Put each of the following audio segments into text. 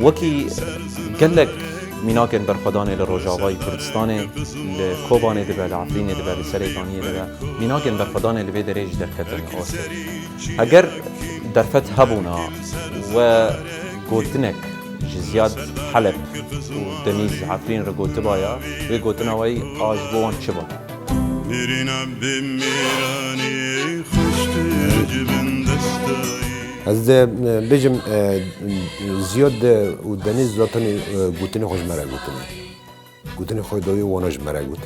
وكي قالك ميناكن برخداني لروجاواي كردستاني لكوباني دبا لعفريني دبا لسريطاني دبا ميناكن برخداني لبي دريج دركتن آسي اگر درفت هبونا و قوتنك جزياد حلب ودنيز عفرين رقوت بايا ويقوتنا وي آجبوان شبا از بجم زیاد و دنیز زاتنی گوتنی خوش مرا گوتنی خوی دوی واناش مرا گوت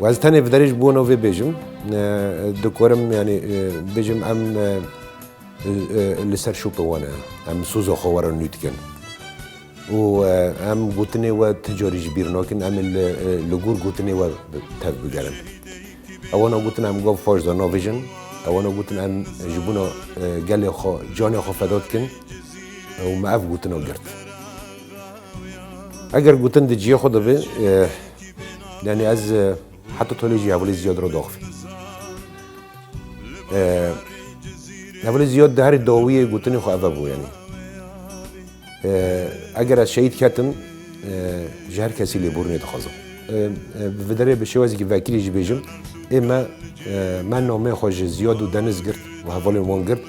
و از تنه بدرج بونا و بجم دکورم یعنی بجم ام لسر شوپ وانا ام سوزا خوارا نیت کن و ام گوتنی و تجاری جبیر ناکن ام لگور گوتنی و تف بگرم اوانا گوتن ام گاف فاش دا ناویژن اوانا گوتن ام جبونا گلی خو جانی خو فداد کن و معاف گوتنا گرد اگر گوتن دی جیه خود به یعنی از حتی تولیجی اولی زیاد رو داخل اولی زیاد ده هر داویه گوتنی خو اوه بو یعنی اگر از شهید کتم جهر کسی لیبور ندخوازم بدره به شوازی که وکیلی جی بیجم اما من نامه خوش زیاد و دنز گرد و حوالی وان گرد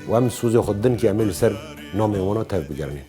و هم سوز خود دن که عمل سر نامه وانا تف بگرنیم